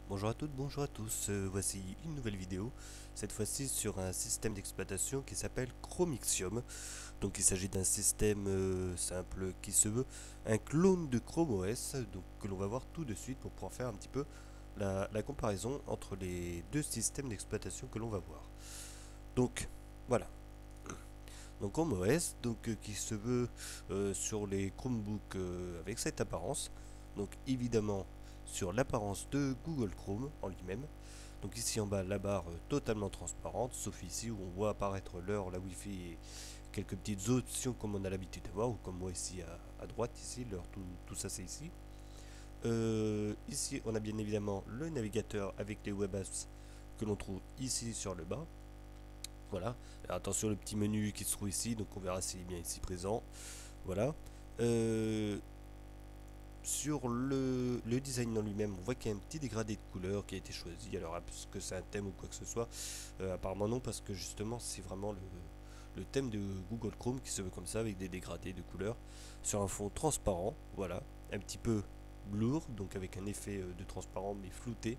Bonjour à toutes, bonjour à tous, voici une nouvelle vidéo, cette fois-ci sur un système d'exploitation qui s'appelle Chromixium. Donc il s'agit d'un système simple qui se veut un clone de Chrome OS, donc, que l'on va voir tout de suite pour pouvoir faire un petit peu la comparaison entre les deux systèmes d'exploitation que l'on va voir. Donc voilà, donc Chrome OS qui se veut sur les Chromebooks avec cette apparence, donc évidemment sur l'apparence de Google Chrome en lui-même. Donc ici en bas la barre totalement transparente, sauf ici où on voit apparaître l'heure, la Wi-Fi et quelques petites options comme on a l'habitude d'avoir, ou comme moi ici à droite, ici l'heure, tout ça c'est ici. Ici on a bien évidemment le navigateur avec les web apps que l'on trouve ici sur le bas. Voilà. Alors attention le petit menu qui se trouve ici, donc on verra s'il est bien ici présent. Voilà. Euh, sur le design en lui-même, on voit qu'il y a un petit dégradé de couleur qui a été choisi. Alors, est-ce que c'est un thème ou quoi que ce soit? Apparemment non, parce que justement, c'est vraiment le thème de Google Chrome qui se veut comme ça, avec des dégradés de couleur, sur un fond transparent, voilà, un petit peu blur, donc avec un effet de transparent mais flouté.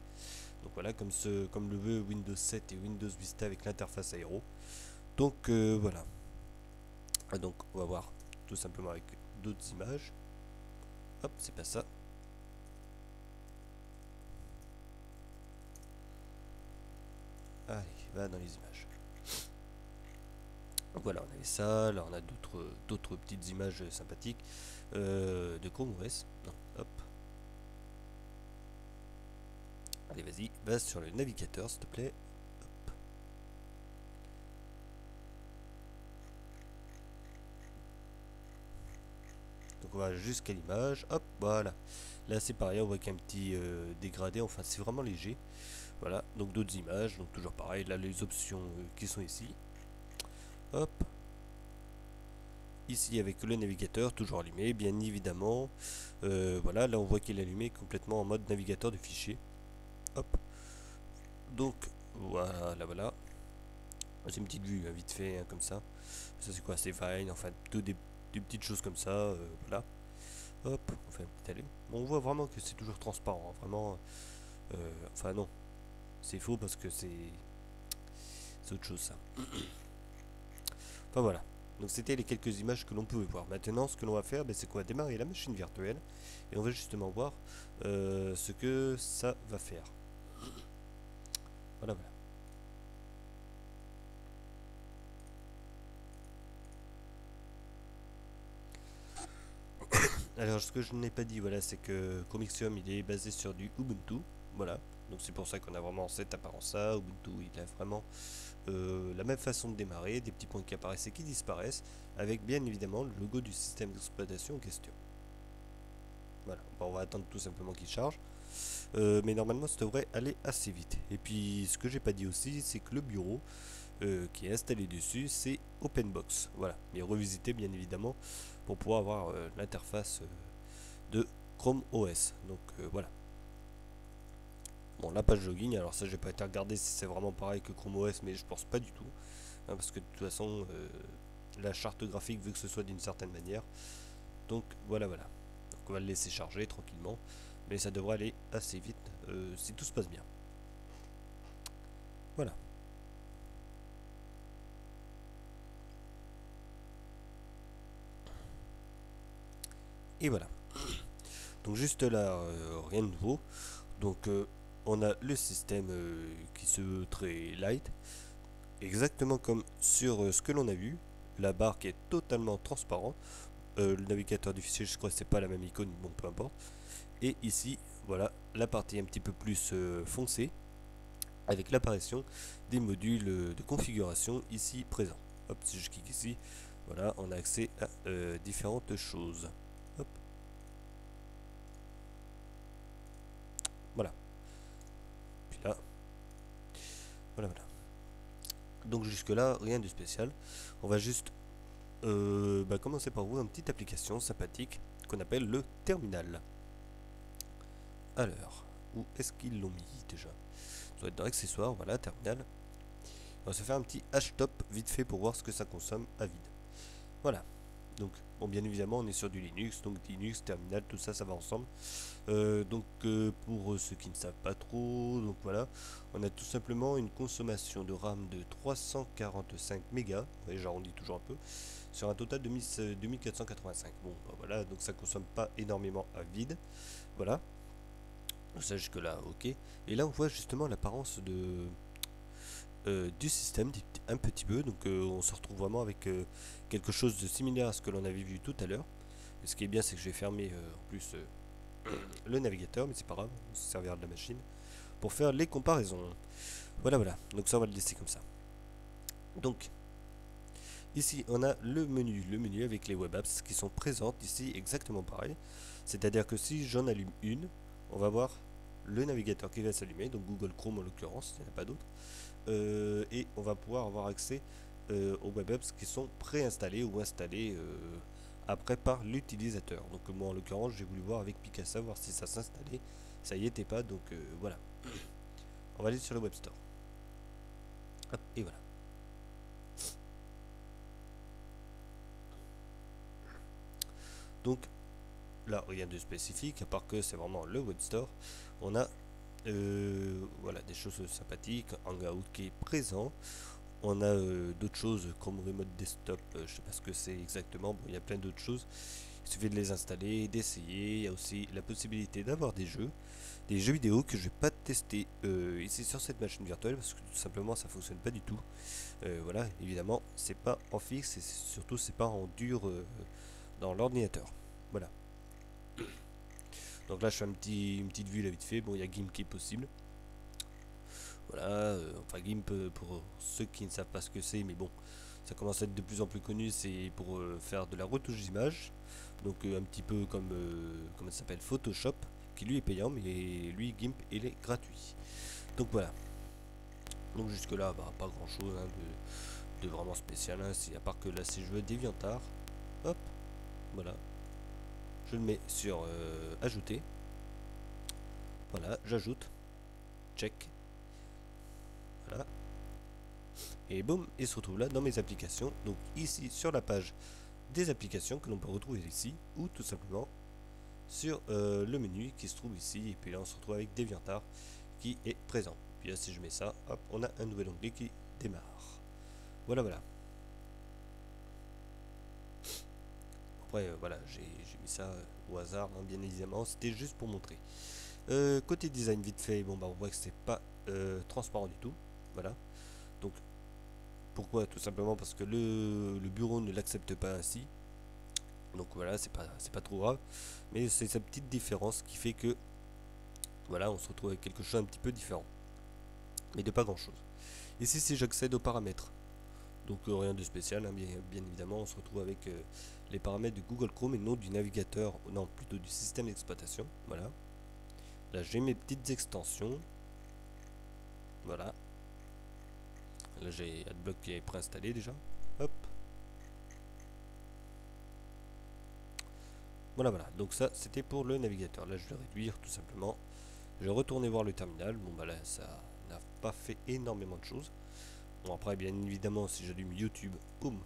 Donc voilà, comme le veut Windows 7 et Windows Vista avec l'interface aéro. Donc voilà. Donc on va voir tout simplement avec d'autres images. Hop, c'est pas ça. Allez, va dans les images. Donc voilà, on avait ça, là on a d'autres petites images sympathiques de Chrome OS. Non, hop. Allez, vas-y, va sur le navigateur s'il te plaît. Donc on va jusqu'à l'image, hop, voilà. Là c'est pareil, on voit qu'il y a un petit dégradé, enfin c'est vraiment léger. Voilà, donc d'autres images, donc toujours pareil, là les options qui sont ici. Hop, ici avec le navigateur toujours allumé, bien évidemment. Voilà, là on voit qu'il est allumé complètement en mode navigateur de fichiers. Hop, donc voilà. C'est une petite vue vite fait comme ça. Ça c'est quoi? C'est Vine, enfin des petites choses comme ça. Voilà. Hop, on fait un petit aller. Bon, on voit vraiment que c'est toujours transparent. Vraiment. Enfin non, c'est faux parce que c'est autre chose ça. Enfin voilà. Donc c'était les quelques images que l'on pouvait voir. Maintenant, ce que l'on va faire, c'est qu'on va démarrer la machine virtuelle et on va justement voir ce que ça va faire. Voilà, voilà. Alors, ce que je n'ai pas dit, voilà, c'est que Chromixium, il est basé sur du Ubuntu. Voilà. Donc c'est pour ça qu'on a vraiment cette apparence-là. Ubuntu, il a vraiment la même façon de démarrer, des petits points qui apparaissent et qui disparaissent, avec bien évidemment le logo du système d'exploitation en question. Voilà, bon, on va attendre tout simplement qu'il charge. Mais normalement ça devrait aller assez vite. Et puis ce que j'ai pas dit aussi, c'est que le bureau qui est installé dessus, c'est OpenBox. Voilà, mais revisité bien évidemment pour pouvoir avoir l'interface de Chrome OS. Donc voilà. Bon, la page login, alors ça j'ai pas été regarder si c'est vraiment pareil que Chrome OS, mais je pense pas du tout. Hein, parce que de toute façon, la charte graphique veut que ce soit d'une certaine manière. Donc voilà, voilà. Donc on va le laisser charger tranquillement, mais ça devrait aller assez vite si tout se passe bien. Voilà. Et voilà. Donc juste là, rien de nouveau. Donc on a le système qui se veut très light, exactement comme sur ce que l'on a vu. La barre qui est totalement transparente. Le navigateur du fichier, je crois que c'est pas la même icône, bon peu importe. Et ici, voilà, la partie un petit peu plus foncée, avec l'apparition des modules de configuration ici présents. Hop, si je clique ici, voilà, on a accès à différentes choses. Hop, voilà. Puis là, voilà, voilà. Donc jusque là, rien de spécial. On va juste commencer par vous une petite application sympathique qu'on appelle le terminal. Alors, où est-ce qu'ils l'ont mis déjà? Ça doit être dans accessoires, voilà, terminal. On va se faire un petit hashtop vite fait pour voir ce que ça consomme à vide. Voilà. Donc, bon, bien évidemment, on est sur du Linux, donc Linux, terminal, tout ça, ça va ensemble. Pour ceux qui ne savent pas trop, donc voilà, on a tout simplement une consommation de RAM de 345 mégas, ouais, j'arrondis toujours un peu, sur un total de 2485. Bon, bah voilà, donc ça consomme pas énormément à vide, voilà. Donc ça jusque-là, ok. Et là, on voit justement l'apparence du système un petit peu, donc on se retrouve vraiment avec quelque chose de similaire à ce que l'on avait vu tout à l'heure. Et ce qui est bien, c'est que je vais fermer en plus le navigateur, mais c'est pas grave, on se servira de la machine pour faire les comparaisons. Voilà, voilà, donc ça on va le laisser comme ça. Donc, ici on a le menu avec les web apps qui sont présentes ici exactement pareil. C'est-à-dire que si j'en allume une, on va voir le navigateur qui va s'allumer, donc Google Chrome en l'occurrence, il n'y en a pas d'autre. Et on va pouvoir avoir accès aux web apps qui sont préinstallés ou installés après par l'utilisateur. Donc moi en l'occurrence j'ai voulu voir avec Picasa voir si ça s'installait, ça y était pas, donc voilà. On va aller sur le web store. Hop, et voilà. Donc là rien de spécifique à part que c'est vraiment le web store. On a voilà des choses sympathiques, Hangout qui est présent. On a d'autres choses comme Remote Desktop, je sais pas ce que c'est exactement, bon, il y a plein d'autres choses. Il suffit de les installer, d'essayer. Il y a aussi la possibilité d'avoir des jeux vidéo que je vais pas tester ici sur cette machine virtuelle parce que tout simplement ça fonctionne pas du tout. Voilà, évidemment, c'est pas en fixe et surtout c'est pas en dur dans l'ordinateur. Voilà. Donc là je fais une petite vue là vite fait. Bon, il y a GIMP qui est possible. Voilà, enfin GIMP pour ceux qui ne savent pas ce que c'est, mais bon, ça commence à être de plus en plus connu, c'est pour faire de la retouche d'image, donc un petit peu comme, comment ça s'appelle, Photoshop, qui lui est payant, mais lui GIMP il est gratuit. Donc voilà, donc jusque là, bah, pas grand chose hein, de vraiment spécial, hein, à part que là si je veux DeviantArt, hop, voilà, je le mets sur ajouter, voilà, j'ajoute, check, voilà. Et boum, il se retrouve là dans mes applications. Donc ici sur la page des applications que l'on peut retrouver ici, ou tout simplement sur le menu qui se trouve ici. Et puis là on se retrouve avec DeviantArt qui est présent. Puis là si je mets ça, hop, on a un nouvel onglet qui démarre. Voilà, voilà. Après voilà, j'ai mis ça au hasard, hein, bien évidemment. C'était juste pour montrer. Côté design vite fait, bon bah on voit que c'est pas transparent du tout. Voilà. Donc pourquoi? Tout simplement parce que le bureau ne l'accepte pas ainsi. Donc voilà, c'est pas trop grave. Mais c'est cette petite différence qui fait que voilà, on se retrouve avec quelque chose un petit peu différent. Mais de pas grand chose. Ici, si j'accède aux paramètres, donc rien de spécial, hein, bien évidemment, on se retrouve avec les paramètres de Google Chrome et non du navigateur, non, plutôt du système d'exploitation. Voilà. Là, j'ai mes petites extensions. Voilà. Là, j'ai AdBlock qui est préinstallé déjà. Hop. Voilà, voilà. Donc ça, c'était pour le navigateur. Là, je vais réduire tout simplement. Je vais retourner voir le terminal. Bon, bah là, ça n'a pas fait énormément de choses. Bon, après, bien évidemment, si j'allume YouTube, boum,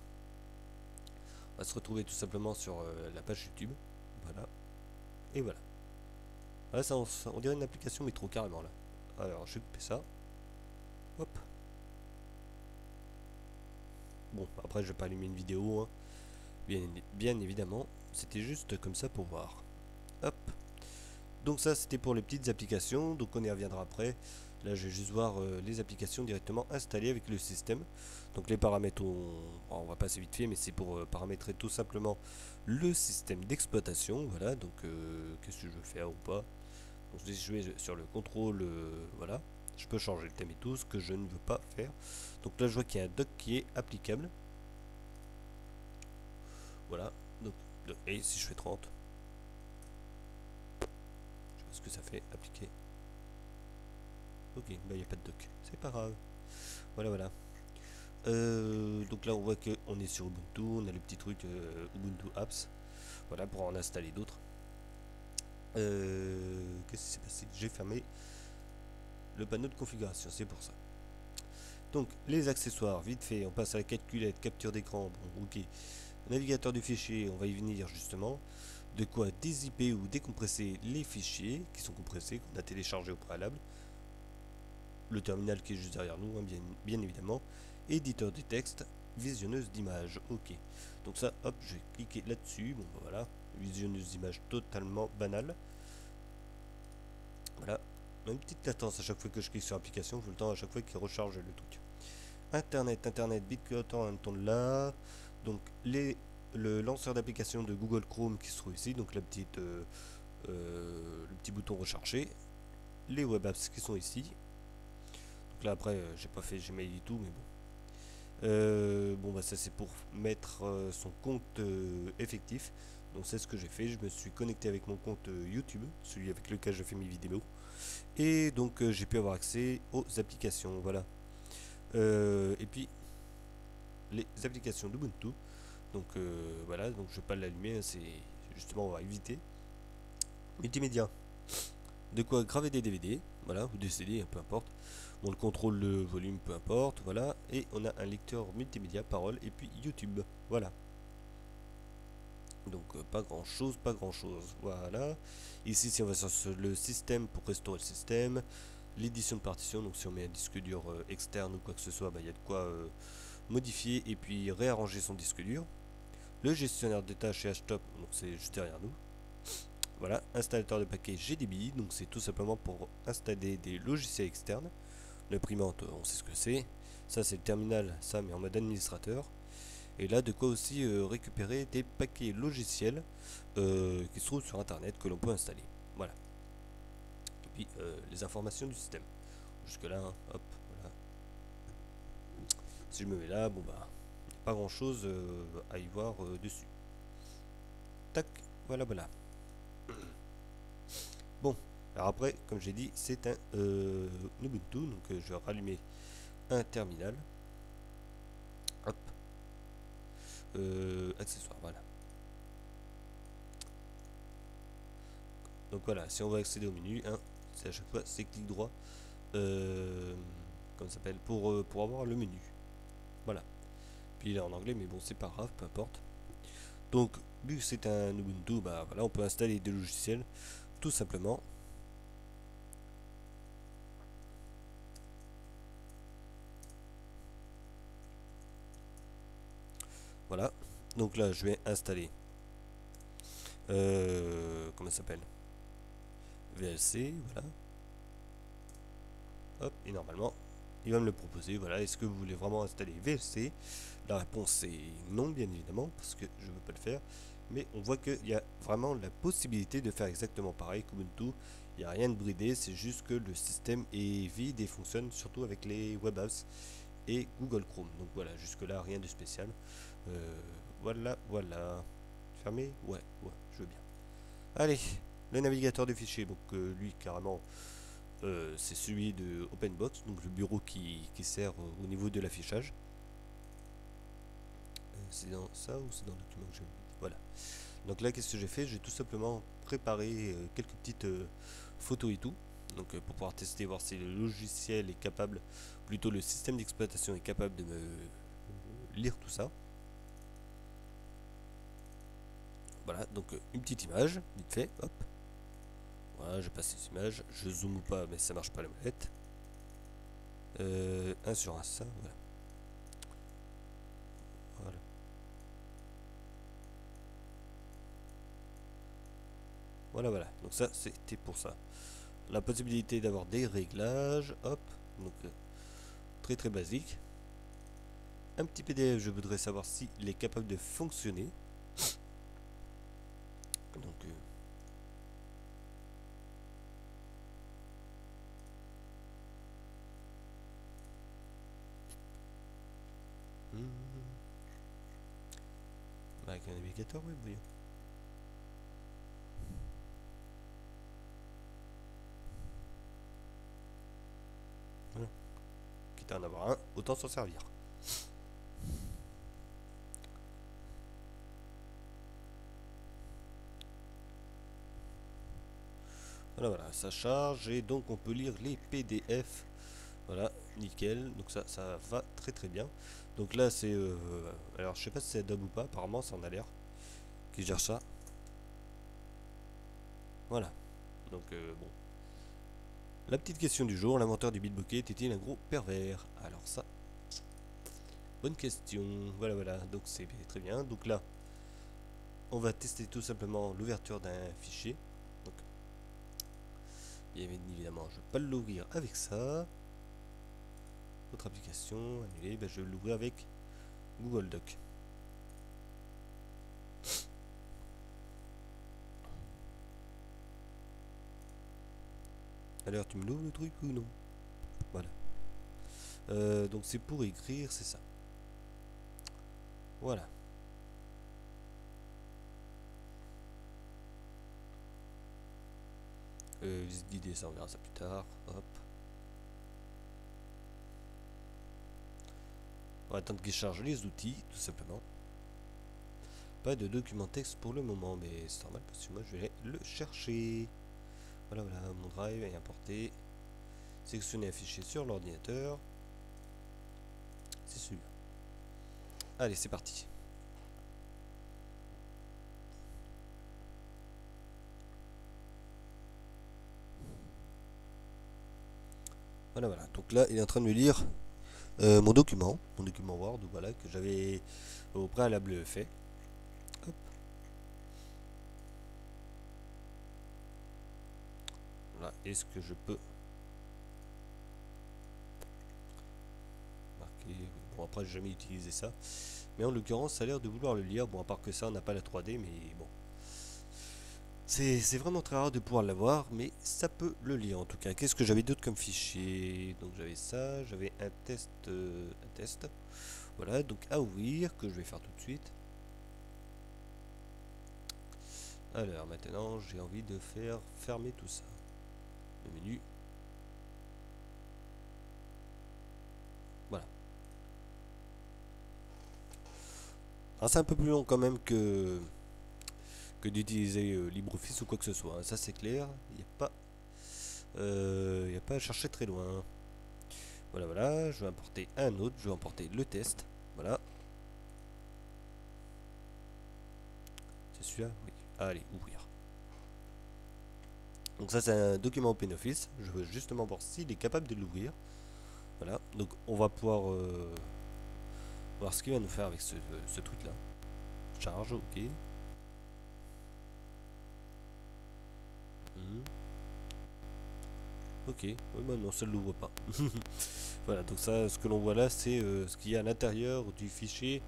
on va se retrouver tout simplement sur la page YouTube. Voilà. Et voilà. Là, ça, on dirait une application métro carrément là. Alors, je vais couper ça. Hop. Bon, après, je vais pas allumer une vidéo. Hein. Bien évidemment, c'était juste comme ça pour voir. Hop. Donc ça, c'était pour les petites applications. Donc on y reviendra après. Là, je vais juste voir les applications directement installées avec le système. Donc les paramètres, on va passer vite fait, mais c'est pour paramétrer tout simplement le système d'exploitation. Voilà, donc qu'est-ce que je veux faire ou pas. Donc je vais sur le contrôle, voilà. Je peux changer le thème et tout, ce que je ne veux pas faire. Donc là, je vois qu'il y a un dock qui est applicable. Voilà, donc, et si je fais 30, je sais pas ce que ça fait, appliquer. Ok, bah il n'y a pas de dock, c'est pas grave. Voilà, voilà. Donc là on voit qu'on est sur Ubuntu, on a le petit truc Ubuntu Apps, voilà pour en installer d'autres. Qu'est-ce qui s'est passé? J'ai fermé le panneau de configuration, c'est pour ça. Donc les accessoires, vite fait, on passe à la calculette, capture d'écran, bon ok, navigateur du fichier, on va y venir justement. De quoi dézipper ou décompresser les fichiers qui sont compressés, qu'on a téléchargés au préalable. Le terminal qui est juste derrière nous, hein, bien évidemment. Éditeur de texte, visionneuse d'images. Ok. Donc ça, hop, je vais cliquer là-dessus. Bon, bah, voilà. Visionneuse d'images totalement banale. Voilà. Une petite latence à chaque fois que je clique sur l'application. Il faut le temps à chaque fois qu'il recharge le truc. Internet, BitTorrent là. Donc le lanceur d'application de Google Chrome qui se trouve ici. Donc la petite, le petit bouton recharger. Les web apps qui sont ici. Donc là après, j'ai pas fait Gmail du tout, mais bon. Bon bah ça c'est pour mettre son compte effectif. Donc c'est ce que j'ai fait. Je me suis connecté avec mon compte YouTube, celui avec lequel je fais mes vidéos. Et donc j'ai pu avoir accès aux applications. Voilà. Et puis les applications d'Ubuntu. Donc voilà, donc je vais pas l'allumer, hein, c'est justement on va éviter. Multimédia, de quoi graver des DVD, voilà, ou des CD, peu importe. Bon, le contrôle de volume, peu importe, voilà. Et on a un lecteur multimédia, parole, et puis YouTube, voilà. Donc pas grand chose, voilà. Ici, si on va sur le système pour restaurer le système, l'édition de partition, donc si on met un disque dur externe ou quoi que ce soit, bah, il y a de quoi modifier et puis réarranger son disque dur. Le gestionnaire de tâches et HTOP, donc c'est juste derrière nous. Voilà, installateur de paquets GDB, donc c'est tout simplement pour installer des logiciels externes. L'imprimante, on sait ce que c'est. Ça c'est le terminal, ça mais en mode administrateur. Et là de quoi aussi récupérer des paquets logiciels qui se trouvent sur internet que l'on peut installer. Voilà. Et puis les informations du système. Jusque là, hein, hop, voilà. Si je me mets là, bon bah, pas grand chose à y voir dessus. Tac, voilà, voilà. Bon, alors après, comme j'ai dit, c'est un Ubuntu, donc je vais rallumer un terminal. Hop, accessoires, voilà. Donc voilà, si on va accéder au menu, hein, c'est à chaque fois, c'est clic droit, comment ça s'appelle, pour avoir le menu. Voilà. Puis il est en anglais, mais bon, c'est pas grave, peu importe. Donc, vu que c'est un Ubuntu, bah voilà, on peut installer des logiciels, tout simplement. Voilà. Donc là, je vais installer, comment ça s'appelle, VLC, voilà. Hop, et normalement, il va me le proposer. Voilà, est-ce que vous voulez vraiment installer VLC? La réponse est non, bien évidemment, parce que je ne veux pas le faire. Mais on voit qu'il y a vraiment la possibilité de faire exactement pareil qu'Ubuntu. Il n'y a rien de bridé, c'est juste que le système est vide et fonctionne surtout avec les web apps et Google Chrome. Donc voilà, jusque-là, rien de spécial. Voilà, voilà. Fermé? Ouais, ouais, je veux bien. Allez, le navigateur de fichiers, donc lui, carrément, c'est celui de OpenBox, donc le bureau qui sert au niveau de l'affichage. C'est dans ça ou c'est dans le document que j'ai mis? Voilà. Donc là, qu'est-ce que j'ai fait? J'ai tout simplement préparé quelques petites photos et tout. Donc pour pouvoir tester, voir si le logiciel est capable, plutôt le système d'exploitation est capable de me lire tout ça. Voilà, donc une petite image, vite fait, hop. Voilà, je passe ces images, je zoome ou pas, mais ça marche pas la molette. Un sur un, ça, voilà. Voilà. Voilà, voilà. Donc ça, c'était pour ça. La possibilité d'avoir des réglages, hop. Donc très très basique. Un petit PDF, je voudrais savoir s'il est capable de fonctionner. Donc avec un navigateur, oui, voyons. Voilà. Quitte à en avoir un, autant s'en servir. Voilà, voilà, ça charge et donc on peut lire les PDF Voilà, nickel. Donc ça va très très bien. Donc là c'est alors je sais pas si c'est Adobe ou pas, apparemment ça en a l'air qui gère ça. Voilà. Donc bon. La petite question du jour, l'inventeur du Bitbucket était-il un gros pervers? Alors ça, bonne question. Voilà, voilà. Donc c'est très bien. Donc là, on va tester tout simplement l'ouverture d'un fichier. Donc, bien évidemment, je ne vais pas l'ouvrir avec ça. Autre application, annulée, ben, je vais l'ouvrir avec Google Doc. Alors, tu me l'ouvres le truc ou non? Voilà. Donc c'est pour écrire, c'est ça. Voilà. Visite guidée, ça on verra ça plus tard. Hop. On va attendre qu'il charge les outils, tout simplement. Pas de document texte pour le moment, mais c'est normal parce que moi je vais le chercher. Voilà, voilà, mon drive est importé. Sélectionner un fichier sur l'ordinateur. C'est celui-là. Allez, c'est parti. Voilà, voilà. Donc là, il est en train de me lire mon document Word, voilà, que j'avais au préalable fait. Hop. Voilà. Est-ce que je peux marquer? Bon, après, j'ai jamais utilisé ça. Mais en l'occurrence, ça a l'air de vouloir le lire. Bon, à part que ça, on n'a pas la 3D, mais bon. C'est vraiment très rare de pouvoir l'avoir, mais ça peut le lire en tout cas. Qu'est-ce que j'avais d'autre comme fichier? Donc j'avais ça, j'avais un test. Voilà, donc à ouvrir, que je vais faire tout de suite. Alors maintenant, j'ai envie de faire fermer tout ça. Le menu. Voilà. Alors c'est un peu plus long quand même que d'utiliser LibreOffice ou quoi que ce soit. Ça c'est clair, il n'y a pas à chercher très loin. Voilà, voilà, je vais importer un autre, je vais importer le test. Voilà. C'est celui-là? Oui. Allez, ouvrir. Donc ça c'est un document OpenOffice. Je veux justement voir s'il est capable de l'ouvrir. Voilà. Donc on va pouvoir voir ce qu'il va nous faire avec ce truc là. Charge, ok. Ok, oui, bah non, ça ne l'ouvre pas. Voilà, donc ça, ce que l'on voit là, c'est ce qu'il y a à l'intérieur du fichier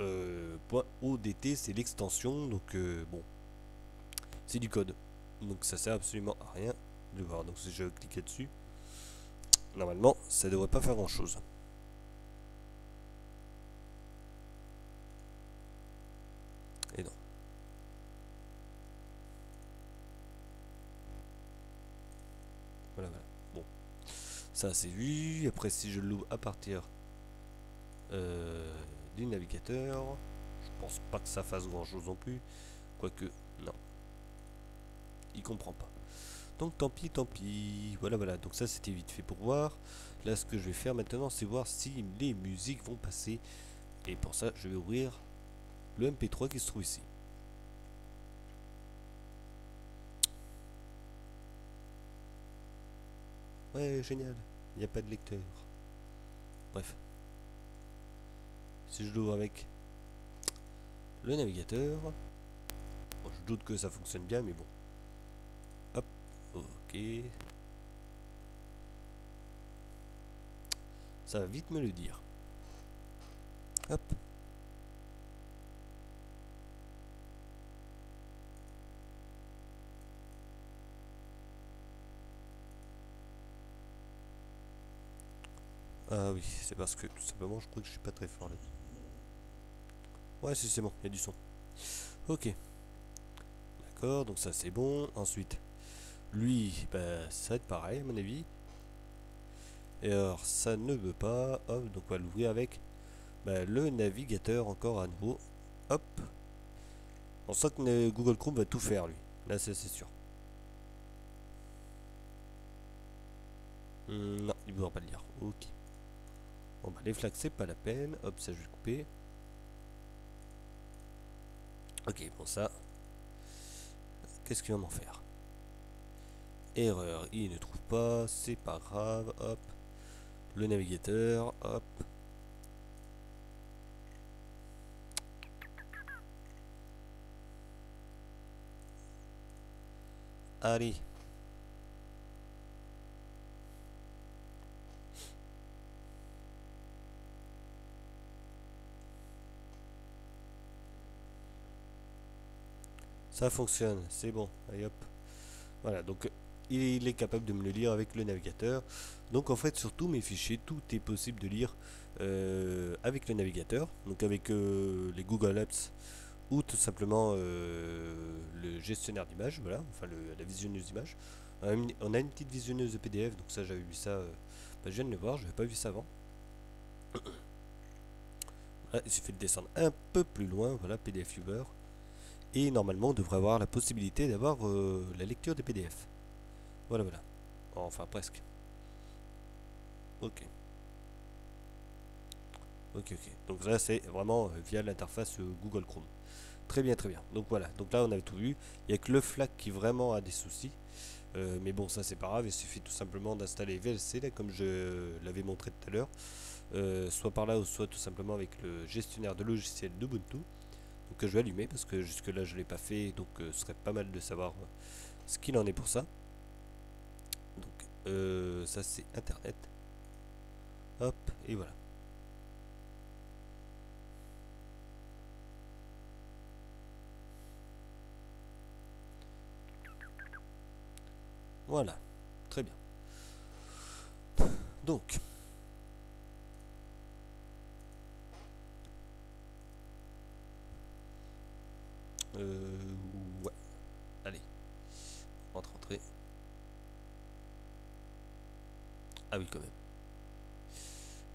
.odt, c'est l'extension, donc bon, c'est du code. Donc ça sert absolument à rien de voir. Donc si je clique dessus, normalement, ça devrait pas faire grand chose. Et non. Voilà, voilà. Bon, ça c'est vu. Après, si je l'ouvre à partir du navigateur, je pense pas que ça fasse grand chose non plus. Quoique, non. Il comprend pas. Donc tant pis, tant pis. Voilà, voilà. Donc ça c'était vite fait pour voir. Là ce que je vais faire maintenant c'est voir si les musiques vont passer. Et pour ça je vais ouvrir le MP3 qui se trouve ici. Ouais, génial. Il n'y a pas de lecteur. Bref. Si je l'ouvre avec le navigateur. Bon, je doute que ça fonctionne bien, mais bon. Hop. Ok. Ça va vite me le dire. Hop. Ah oui, c'est parce que tout simplement je crois que je suis pas très fort là-dessus. Ouais, si c'est bon, il y a du son. Ok. D'accord, donc ça c'est bon. Ensuite, lui, bah, ça va être pareil à mon avis. Et alors, ça ne veut pas. Hop, donc on va l'ouvrir avec bah, le navigateur encore à nouveau. Hop. On sent que Google Chrome va tout faire lui. Là, c'est sûr. Non, il ne voudra pas le lire. Ok. Bon bah les flags c'est pas la peine. Hop, ça je vais le couper. Ok, bon ça. Qu'est-ce qu'il va m'en faire? Erreur, il ne trouve pas. C'est pas grave. Hop. Le navigateur. Hop. Allez. Ça fonctionne, c'est bon. Allez hop. Voilà, donc il est capable de me le lire avec le navigateur. Donc en fait, sur tous mes fichiers, tout est possible de lire avec le navigateur. Donc avec les Google Apps ou tout simplement le gestionnaire d'images, voilà, enfin la visionneuse d'images. On a une petite visionneuse de PDF, donc ça j'avais vu ça, bah, je viens de le voir, je n'avais pas vu ça avant. Voilà, il suffit de descendre un peu plus loin, voilà, PDF Viewer. Et normalement on devrait avoir la possibilité d'avoir la lecture des PDF. Voilà, voilà. Enfin presque. Ok. Ok, ok. Donc là c'est vraiment via l'interface Google Chrome. Très bien, très bien. Donc voilà. Donc là on avait tout vu. Il n'y a que le FLAC qui vraiment a des soucis. Mais bon, ça c'est pas grave, il suffit tout simplement d'installer VLC, là, comme je l'avais montré tout à l'heure, soit par là ou soit tout simplement avec le gestionnaire de logiciels d'Ubuntu. Donc je vais allumer parce que jusque là je l'ai pas fait, donc ce serait pas mal de savoir ce qu'il en est pour ça. Donc ça c'est Internet. Hop, et voilà. Voilà, très bien. Donc, ouais, allez, rentrer. Ah oui, quand même.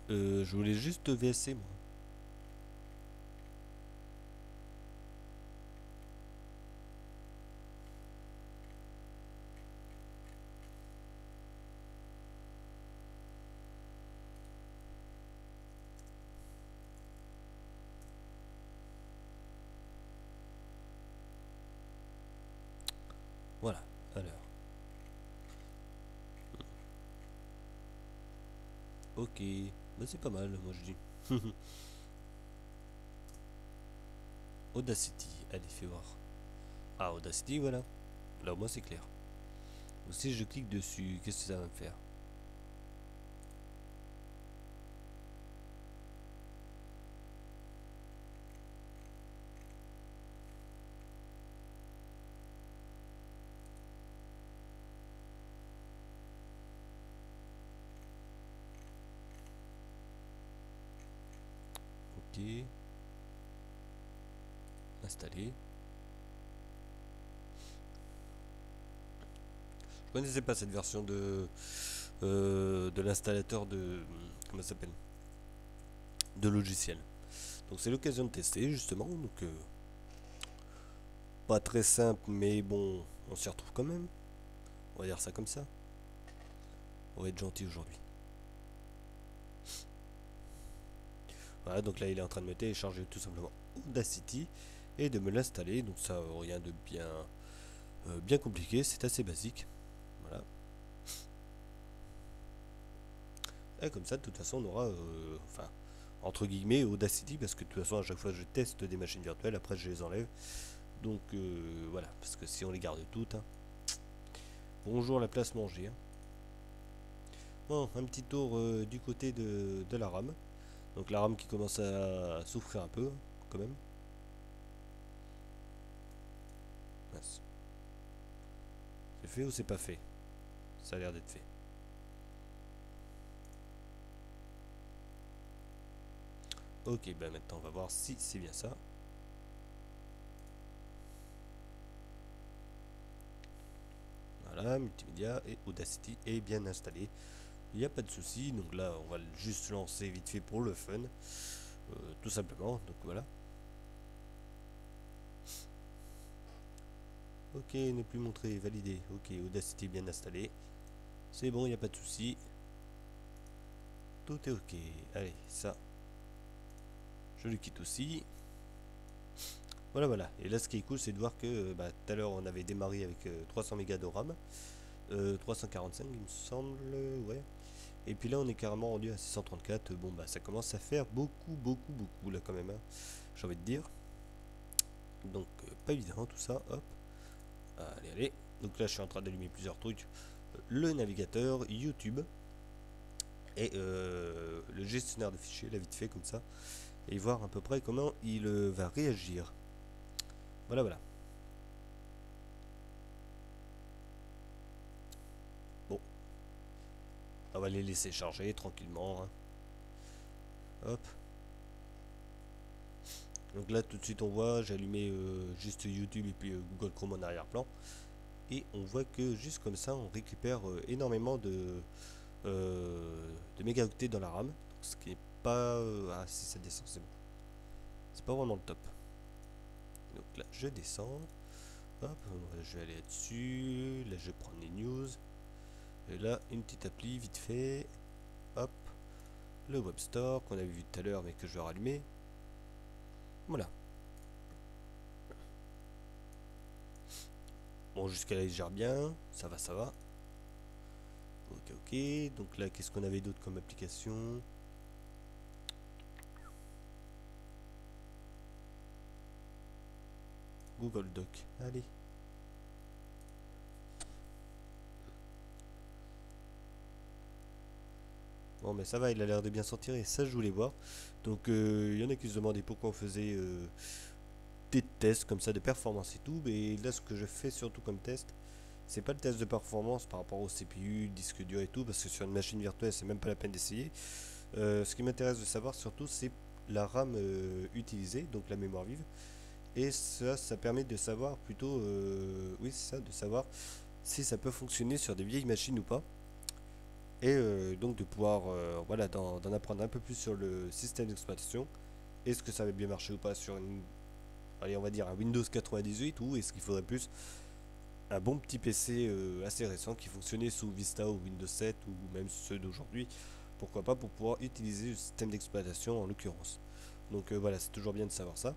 Je voulais juste VSC, moi. Voilà, alors. Ok, bah c'est pas mal, moi je dis. Audacity, allez, fais voir. Ah, Audacity, voilà. Là, au moins, c'est clair. Donc, si je clique dessus, qu'est-ce que ça va me faire? Ok. Installer. Je connaissais pas cette version de l'installateur de... Comment ça s'appelle? De logiciel. Donc, c'est l'occasion de tester, justement. Donc, pas très simple, mais bon, on s'y retrouve quand même. On va dire ça comme ça. On va être gentil aujourd'hui. Voilà, donc là il est en train de me télécharger tout simplement Audacity et de me l'installer. Donc ça, rien de bien compliqué, c'est assez basique. Voilà. Et comme ça, de toute façon, on aura, enfin, entre guillemets, Audacity, parce que de toute façon, à chaque fois, je teste des machines virtuelles, après je les enlève. Donc voilà, parce que si on les garde toutes, hein. Bonjour la place manger, hein. Bon, un petit tour du côté de la RAM. Donc la RAM qui commence à souffrir un peu, quand même. Mince. C'est fait ou c'est pas fait? Ça a l'air d'être fait. Ok, ben maintenant on va voir si c'est bien ça. Voilà, multimédia et Audacity est bien installé. Il n'y a pas de souci. Donc là, on va juste lancer vite fait pour le fun. Tout simplement. Donc voilà. Ok, ne plus montrer, validé. Ok, Audacity bien installé. C'est bon, il n'y a pas de souci. tout est ok. Allez, ça, je le quitte aussi. Voilà, voilà. Et là, ce qui est cool, c'est de voir que tout à l'heure, on avait démarré avec 300 mégas de RAM. 345, il me semble, ouais. Et puis là, on est carrément rendu à 634. Bon, bah, ça commence à faire beaucoup, beaucoup, beaucoup, là, quand même, hein, j'ai envie de dire. Donc, pas évident, tout ça. Hop. Allez, allez. Donc là, je suis en train d'allumer plusieurs trucs. Le navigateur, YouTube. Et le gestionnaire de fichiers, là, vite fait, comme ça. Et voir à peu près comment il va réagir. Voilà, voilà. Bon, on va les laisser charger tranquillement, hein. Hop. Donc là, tout de suite, on voit, j'ai allumé juste YouTube et puis Google Chrome en arrière-plan. Et on voit que juste comme ça, on récupère énormément de mégaoctets dans la RAM. Donc, ce qui n'est pas... ah, si ça descend, c'est bon. C'est pas vraiment le top. Donc là, je descends. Hop, je vais aller là-dessus. Là, je vais prendre les news. Et là, une petite appli vite fait. Hop. Le Web Store qu'on avait vu tout à l'heure, mais que je vais rallumer. Voilà. Bon, jusqu'à là, il gère bien. Ça va, ça va. Ok, ok. Donc là, qu'est-ce qu'on avait d'autre comme application? Google Doc. Allez. Bon, mais ça va, il a l'air de bien s'en tirer. Ça, je voulais voir. Donc, il y en a qui se demandaient pourquoi on faisait des tests comme ça de performance et tout. Mais là, ce que je fais surtout comme test, c'est pas le test de performance par rapport au CPU, disque dur et tout, parce que sur une machine virtuelle, c'est même pas la peine d'essayer. Ce qui m'intéresse de savoir surtout, c'est la RAM utilisée, donc la mémoire vive. Et ça permet de savoir plutôt, oui, c'est ça, de savoir si ça peut fonctionner sur des vieilles machines ou pas. Et donc de pouvoir, voilà, d'en apprendre un peu plus sur le système d'exploitation. Est-ce que ça va bien marcher ou pas sur une, allez, on va dire un Windows 98, ou est-ce qu'il faudrait plus un bon petit PC assez récent qui fonctionnait sous Vista ou Windows 7 ou même ceux d'aujourd'hui, pourquoi pas, pour pouvoir utiliser le système d'exploitation en l'occurrence. Donc voilà, c'est toujours bien de savoir ça.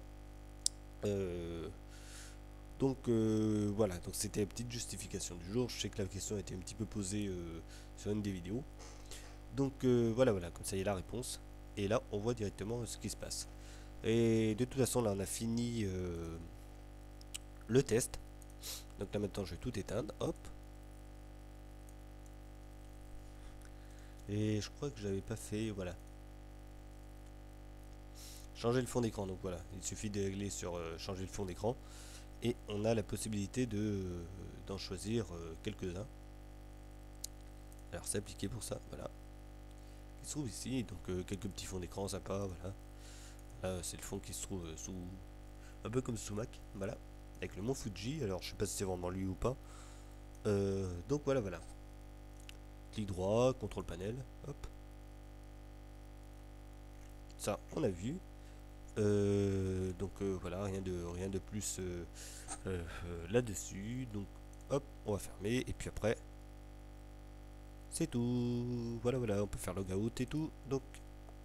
Euh, voilà, donc c'était la petite justification du jour. Je sais que la question a été un petit peu posée sur une des vidéos. Donc voilà, voilà, comme ça il y a la réponse. Et là, on voit directement ce qui se passe. Et de toute façon, là, on a fini le test. Donc là, maintenant, je vais tout éteindre. Hop. Et je crois que j'avais pas fait, voilà, changer le fond d'écran. Donc voilà, il suffit de régler sur changer le fond d'écran. Et on a la possibilité d'en choisir quelques-uns. Alors c'est appliqué pour ça, voilà. Qui se trouve ici, donc quelques petits fonds d'écran sympa, voilà. Là, c'est le fond qui se trouve sous, un peu comme sous Mac, voilà, avec le mont Fuji. Alors je sais pas si c'est vraiment lui ou pas. Donc voilà, voilà. Clic droit, contrôle panel, hop. Ça, on a vu. Donc voilà, rien de plus là-dessus. Donc hop, on va fermer et puis après c'est tout. Voilà, voilà, on peut faire logout et tout. Donc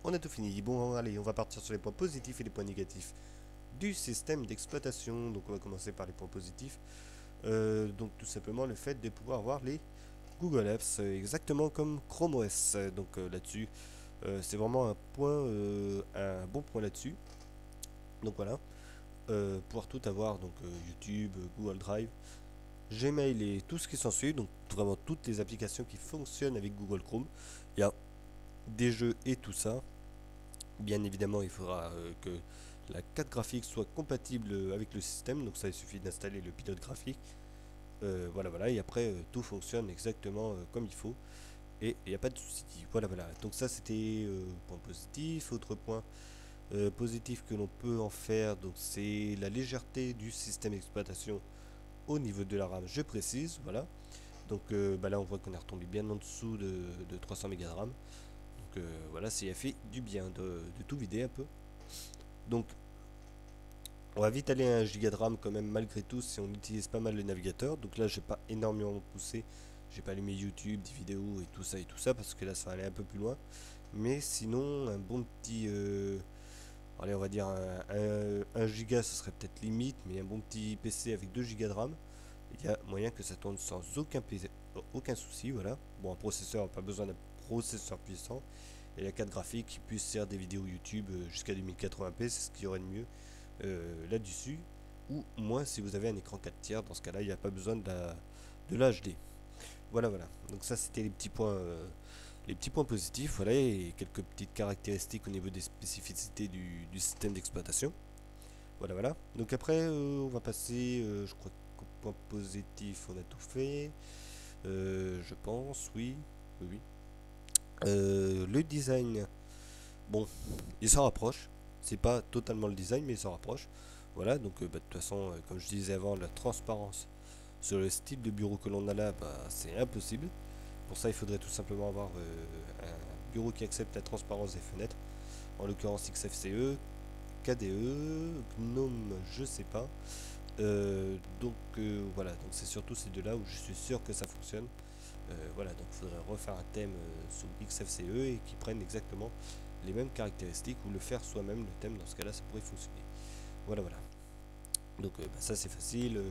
on a tout fini. Bon, allez, on va partir sur les points positifs et les points négatifs du système d'exploitation. Donc on va commencer par les points positifs. Donc tout simplement le fait de pouvoir avoir les Google Apps exactement comme Chrome OS. Donc là-dessus, c'est vraiment un bon point là-dessus. Donc voilà, pouvoir tout avoir, donc YouTube, Google Drive, Gmail et tout ce qui s'ensuit, donc vraiment toutes les applications qui fonctionnent avec Google Chrome. Il y a des jeux et tout ça. Bien évidemment, il faudra que la carte graphique soit compatible avec le système, donc ça il suffit d'installer le pilote graphique. Voilà, voilà, et après tout fonctionne exactement comme il faut et il n'y a pas de souci. Voilà, voilà. Donc ça c'était point positif. Autre point positif que l'on peut en faire, donc c'est la légèreté du système d'exploitation au niveau de la RAM, je précise, voilà. Donc là on voit qu'on est retombé bien en dessous de 300 mégas de RAM. Donc voilà, ça a fait du bien de tout vider un peu. Donc on va vite aller à 1 giga de RAM quand même malgré tout si on utilise pas mal le navigateur. Donc là j'ai pas énormément poussé j'ai pas allumé YouTube, des vidéos et tout ça, parce que là ça va aller un peu plus loin. Mais sinon, un bon petit, allez, on va dire 1 giga, ce serait peut-être limite, mais un bon petit PC avec 2 gigas de RAM, il y a moyen que ça tourne sans aucun souci, voilà. Bon, un processeur, pas besoin d'un processeur puissant, et la carte graphique qui puisse faire des vidéos YouTube jusqu'à 2080p, c'est ce qu'il y aurait de mieux là-dessus. Ou moins si vous avez un écran 4 tiers, dans ce cas-là, il n'y a pas besoin de la HD. Voilà, voilà. Donc ça, c'était les petits points positifs, voilà, et quelques petites caractéristiques au niveau des spécificités du système d'exploitation. Voilà, voilà. Donc après, on va passer, je crois qu'au point positif, on a tout fait. Je pense, oui. Oui, oui. Le design, bon, il s'en rapproche. C'est pas totalement le design, mais il s'en rapproche. Voilà, donc de toute façon, comme je disais avant, la transparence sur le style de bureau que l'on a là, bah, c'est impossible. Pour ça, il faudrait tout simplement avoir un bureau qui accepte la transparence des fenêtres. En l'occurrence XFCE, KDE, GNOME, je sais pas. Voilà, donc c'est surtout ces deux-là où je suis sûr que ça fonctionne. Voilà, donc il faudrait refaire un thème sous XFCE et qui prenne exactement les mêmes caractéristiques ou le faire soi-même le thème. Dans ce cas-là, ça pourrait fonctionner. Voilà, voilà. Donc bah, ça c'est facile.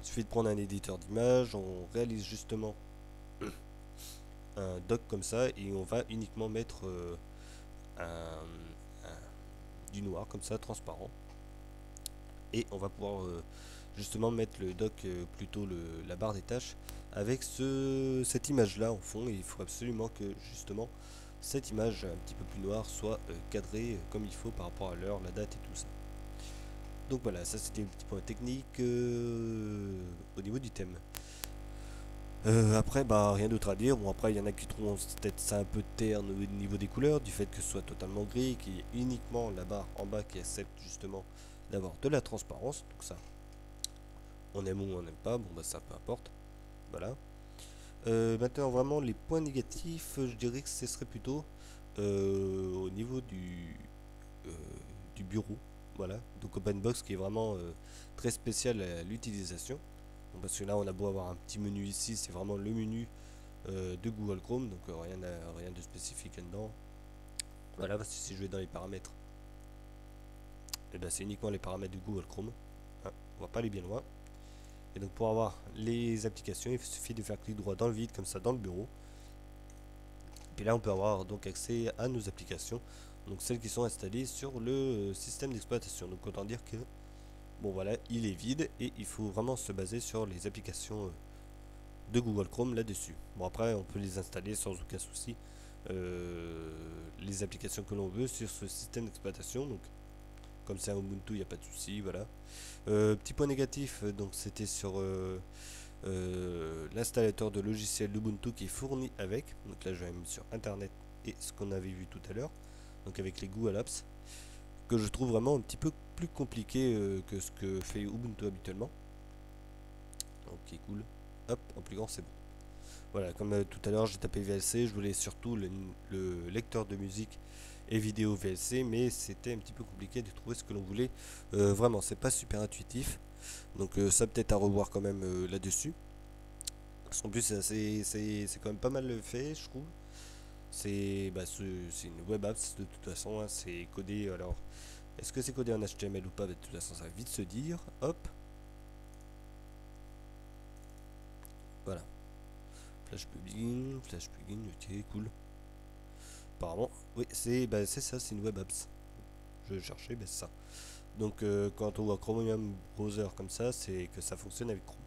Il suffit de prendre un éditeur d'image, on réalise justement un doc comme ça et on va uniquement mettre du noir comme ça, transparent. Et on va pouvoir justement mettre le doc, plutôt la barre des tâches avec cette image là en fond, et il faut absolument que justement cette image un petit peu plus noire soit cadrée comme il faut par rapport à l'heure, la date et tout ça. Donc voilà, ça c'était le petit point technique au niveau du thème. Après, bah rien d'autre à dire. Bon, après, il y en a qui trouvent peut-être ça un peu terne au niveau des couleurs, du fait que ce soit totalement gris, qu'il y ait uniquement la barre en bas qui accepte justement d'avoir de la transparence. Donc ça, on aime ou on n'aime pas, bon bah ça peu importe. Voilà. Maintenant, vraiment, les points négatifs, je dirais que ce serait plutôt au niveau euh, du bureau. Voilà. Donc OpenBox qui est vraiment très spécial à l'utilisation. Bon, parce que là, on a beau avoir un petit menu ici, c'est vraiment le menu de Google Chrome, donc rien de spécifique là-dedans. Voilà, parce que si je vais dans les paramètres, et ben, c'est uniquement les paramètres de Google Chrome. Hein, on va pas aller bien loin. Et donc pour avoir les applications, il suffit de faire clic droit dans le vide, comme ça dans le bureau. Et là, on peut avoir donc accès à nos applications, donc celles qui sont installées sur le système d'exploitation. Donc autant dire que, bon voilà, il est vide et il faut vraiment se baser sur les applications de Google Chrome là-dessus. Bon, après, on peut les installer sans aucun souci, les applications que l'on veut sur ce système d'exploitation. Donc comme c'est un Ubuntu, il n'y a pas de souci, voilà. Petit point négatif, donc c'était sur l'installateur de logiciel d'Ubuntu qui est fourni avec. Donc là, je vais me sur internet et ce qu'on avait vu tout à l'heure, donc avec les Google Apps, que je trouve vraiment un petit peu plus compliqué que ce que fait Ubuntu habituellement. Ok, cool. Hop, en plus grand, c'est bon. Voilà, comme tout à l'heure, j'ai tapé VLC, je voulais surtout le lecteur de musique et vidéo VLC, mais c'était un petit peu compliqué de trouver ce que l'on voulait. Vraiment, c'est pas super intuitif. Donc ça peut-être à revoir quand même là-dessus. Parce qu'en plus, c'est quand même pas mal fait, je trouve. C'est une web apps de toute façon, hein, c'est codé. Alors, est-ce que c'est codé en HTML ou pas? De toute façon, ça va vite se dire. Hop, voilà. Flash plugin, ok, cool. Apparemment, oui, c'est ça, c'est une web apps. Je cherchais, c'est ça. Donc, quand on voit Chromium Browser comme ça, c'est que ça fonctionne avec Chrome.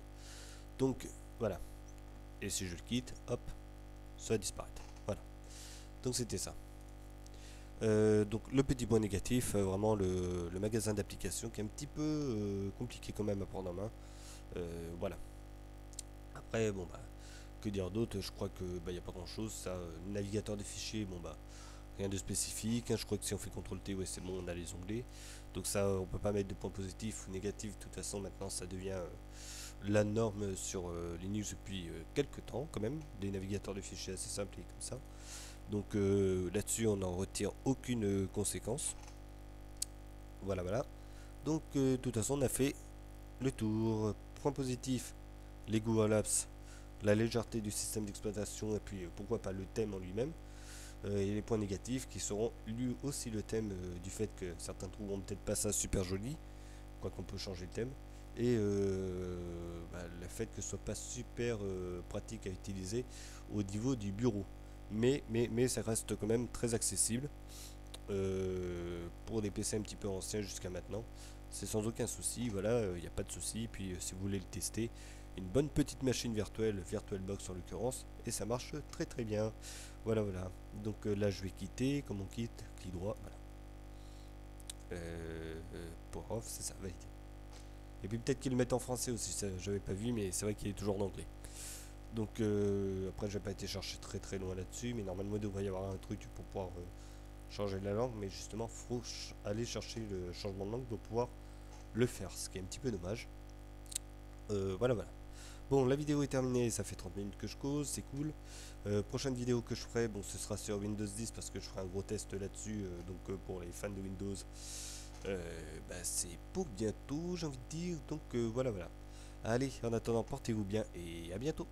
Donc, voilà. Et si je le quitte, hop, ça va disparaître. Voilà. Donc, c'était ça. Donc, le petit point négatif, vraiment le magasin d'applications qui est un petit peu compliqué quand même à prendre en main. Voilà. Après, bon, bah, que dire d'autre? Je crois que bah, y a pas grand chose. Ça, navigateur des fichiers, bon, bah. Rien de spécifique, hein. Je crois que si on fait CTRL T, ouais, c'est bon, on a les onglets. Donc ça, on peut pas mettre de points positifs ou négatifs. De toute façon, maintenant, ça devient la norme sur Linux depuis quelques temps, quand même. Des navigateurs de fichiers assez simples et comme ça. Donc là-dessus, on n'en retire aucune conséquence. Voilà, voilà. Donc, de toute façon, on a fait le tour. Point positif, les Google Apps. la légèreté du système d'exploitation et puis pourquoi pas le thème en lui-même. Et les points négatifs qui seront lui aussi le thème du fait que certains trouveront peut-être pas ça super joli, quoi qu'on peut changer le thème, et le fait que ce soit pas super pratique à utiliser au niveau du bureau. Mais ça reste quand même très accessible pour des PC un petit peu anciens jusqu'à maintenant. C'est sans aucun souci, voilà, il n'y a pas de souci. Puis si vous voulez le tester, une bonne petite machine virtuelle, VirtualBox en l'occurrence, et ça marche très très bien. Voilà, voilà. Donc là, je vais quitter. Comme on quitte, clic droit, voilà. Pour off, c'est ça, validé. Et puis peut-être qu'ils le mettent en français aussi, ça j'avais pas vu, mais c'est vrai qu'il est toujours en anglais. Donc après, j'ai pas été chercher très très loin là-dessus, mais normalement, il devrait y avoir un truc pour pouvoir changer la langue, mais justement, faut aller chercher le changement de langue pour pouvoir le faire, ce qui est un petit peu dommage. Voilà, voilà. Bon, la vidéo est terminée, ça fait 30 minutes que je cause, c'est cool. Prochaine vidéo que je ferai, bon, ce sera sur Windows 10 parce que je ferai un gros test là-dessus, donc pour les fans de Windows, c'est pour bientôt, j'ai envie de dire. Donc voilà, voilà. Allez, en attendant, portez-vous bien et à bientôt.